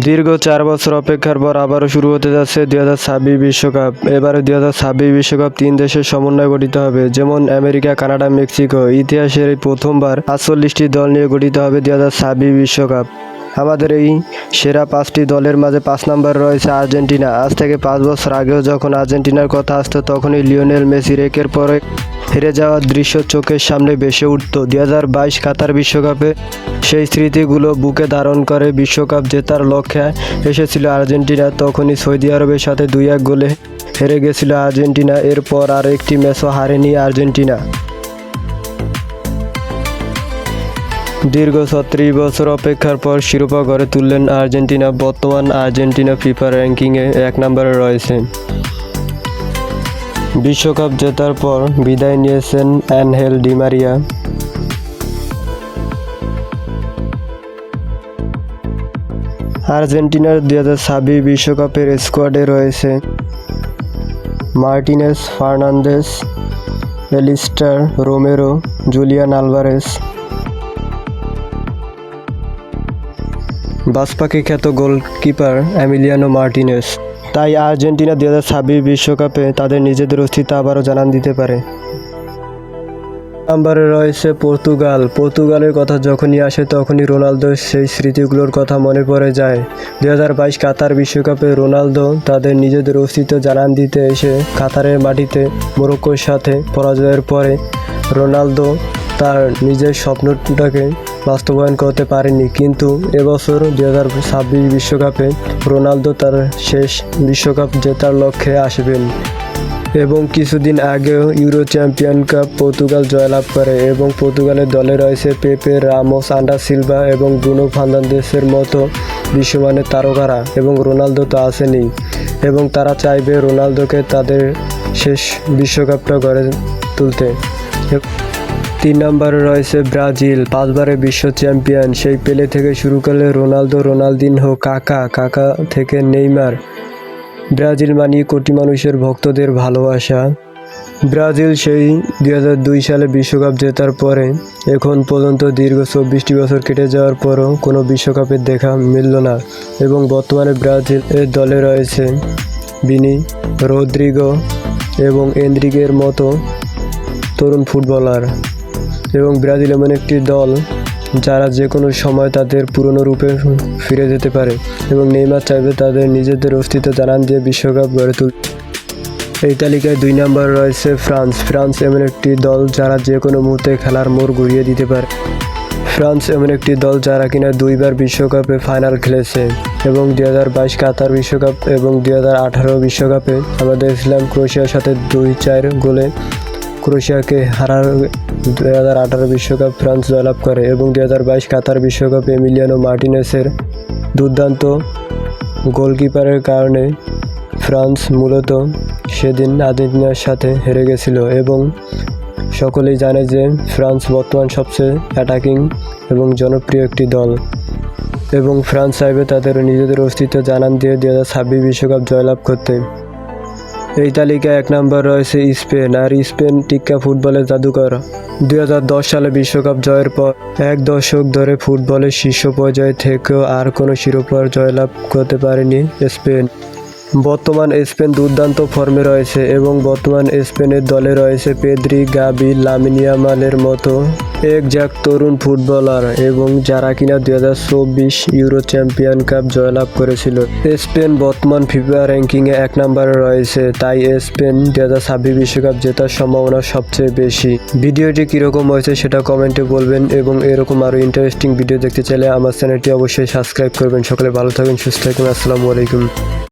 দীর্ঘ ৪ বছর অপেক্ষার পর আবারও শুরু হতে যাচ্ছে 2026 বিশ্বকাপ। এবারে 2026 বিশ্বকাপ ৩ দেশের সমন্বয়ে গঠিত হবে, যেমন আমেরিকা, কানাডা, মেক্সিকো। ইতিহাসের এই প্রথমবার ৪৮টি দল নিয়ে গঠিত হবে 2026 বিশ্বকাপ। আমাদের এই সেরা 5টি দলের মাঝে ৫ নম্বরে রয়েছে আর্জেন্টিনা। আজ থেকে ৫ বছর আগেও যখন আর্জেন্টিনার কথা আসতো, তখনই লিওনেল মেসির একের পর এক হেরে যাওয়ার দৃশ্য চোখের সামনে ভেসে উঠত। 2022 কাতার বিশ্বকাপে সেই স্মৃতিগুলো বুকে ধারণ করে বিশ্বকাপ জেতার লক্ষ্যে এসেছিল আর্জেন্টিনা। তখনই সৌদি আরবের সাথে 2-1 গোলে হেরে গেছিল আর্জেন্টিনা। এরপর আর একটি ম্যাচও হারেনি আর্জেন্টিনা। দীর্ঘ ৩৬ বছর অপেক্ষার পর শিরোপা ঘরে তুললেন আর্জেন্টিনা। বর্তমান আর্জেন্টিনা ফিফা র্যাঙ্কিংয়ে 1 নম্বরে রয়েছে। বিশ্বকাপ জেতার পর বিদায় নিয়েছেন অ্যানহেল ডি মারিয়া। আর্জেন্টিনার 2026 বিশ্বকাপের স্কোয়াডে রয়েছে Martinez, Fernandez, Alister, Romero, Julian Alvarez. বাজপাখি খ্যাত গোলকিপার এমিলিয়ানো মার্টিনেজ। তাই আর্জেন্টিনা 2026 বিশ্বকাপে তাদের নিজেদের অস্তিত্ব আবারও জানান দিতে পারে। নম্বরে রয়েছে পর্তুগাল। পর্তুগালের কথা যখনই আসে তখনই রোনালদোর সেই স্মৃতিগুলোর কথা মনে পড়ে যায়। 2022 কাতার বিশ্বকাপে রোনালদো তাদের নিজেদের অস্তিত্ব জানান দিতে এসে কাতারের মাটিতে মরক্কোর সাথে পরাজয়ের পরে রোনালদো তার নিজের স্বপ্নটাকে বাস্তবায়ন করতে পারেনি। কিন্তু এবছর 2026 বিশ্বকাপে রোনালদো তার শেষ বিশ্বকাপ জেতার লক্ষ্যে আসবেন। এবং কিছুদিন আগেও ইউরো চ্যাম্পিয়ন কাপ পর্তুগাল জয়লাভ করে। এবং পর্তুগালের দলে রয়েছে পেপে, রামোস, আন্ডা সিলভা এবং ব্রুনো ফার্নান্দেজের মতো বিশ্বমানের তারকারা। এবং রোনালদো তো আসেনি। এবং তারা চাইবে রোনালদোকে তাদের শেষ বিশ্বকাপটা গড়ে তুলতে। 3 নম্বরে রয়েছে ব্রাজিল। 5 বারের বিশ্ব চ্যাম্পিয়ন। সেই পেলে থেকে শুরু করলে রোনালদো, রোনালদিনহো, কাকা থেকে নেইমার। ব্রাজিল মানিয়ে কোটি মানুষের ভক্তদের ভালোবাসা। ব্রাজিল সেই 2002 সালে বিশ্বকাপ জেতার পরে এখন পর্যন্ত দীর্ঘ 24টি বছর কেটে যাওয়ার পরও কোনো বিশ্বকাপের দেখা মিলল না। এবং বর্তমানে ব্রাজিলের দলে রয়েছে ভিনি, রদ্রিগো এবং এনরিকের মতো তরুণ ফুটবলার। এবং ব্রাজিল এমন একটি দল যারা যে কোনো সময় তাদের পুরনো রূপে ফিরে যেতে পারে। এবং নেইমার চাইবে তাদের নিজেদের অস্তিত্ব জানান দিয়ে বিশ্বকাপ গড়ে তুলতে। এই তালিকায় 2 নম্বরে রয়েছে ফ্রান্স। ফ্রান্স এমন একটি দল যারা যে কোনো মুহূর্তে খেলার মোড় ঘুরিয়ে দিতে পারে। ফ্রান্স এমন একটি দল যারা কিনা 2 বার বিশ্বকাপে ফাইনাল খেলেছে। এবং 2022 কাতার বিশ্বকাপ এবং 2018 বিশ্বকাপে আমরা দেখছিলাম ক্রোয়েশিয়ার সাথে 2-4 গোলে ক্রোয়েশিয়াকে হারার 2018 বিশ্বকাপ ফ্রান্স জয়লাভ করে। এবং 2022 কাতার বিশ্বকাপে এমিলিয়ানো মার্টিনেজের দুর্দান্ত গোলকিপারের কারণে ফ্রান্স মূলত সেদিন আর্জেন্টিনার সাথে হেরে গেছিল। এবং সকলেই জানে যে ফ্রান্স বর্তমান সবচেয়ে অ্যাটাকিং এবং জনপ্রিয় একটি দল। এবং ফ্রান্স চাইবে তাদের নিজেদের অস্তিত্ব জানান দিয়ে 2026 বিশ্বকাপ জয়লাভ করতে। এই তালিকায় 1 নম্বর রয়েছে স্পেন। আর স্পেন টিক্কা ফুটবলের জাদুকর। 2010 সালে বিশ্বকাপ জয়ের পর 1 দশক ধরে ফুটবলের শীর্ষ পর্যায়ে থেকেও আর কোনো শিরোপা জয়লাভ করতে পারেনি স্পেন। বর্তমান স্পেন দুর্দান্ত ফর্মে রয়েছে। এবং বর্তমান স্পেনের দলে রয়েছে পেদ্রি, গাবি, লামিন ইয়ামালের মতো একজাক তরুণ ফুটবলার। এবং যারা কিনা 2024 ইউরো চ্যাম্পিয়ন কাপ জয়লাভ করেছিল। স্পেন বর্তমান ফিফা র্যাঙ্কিংয়ে 1 নম্বরে রয়েছে। তাই স্পেন 2026 বিশ্বকাপ জেতার সম্ভাবনা সবচেয়ে বেশি। ভিডিওটি কীরকম হয়েছে সেটা কমেন্টে বলবেন। এবং এরকম আরও ইন্টারেস্টিং ভিডিও দেখতে চাইলে আমার চ্যানেলটি অবশ্যই সাবস্ক্রাইব করবেন। সকলে ভালো থাকবেন, সুস্থ থাকবেন। আসসালামু আলাইকুম।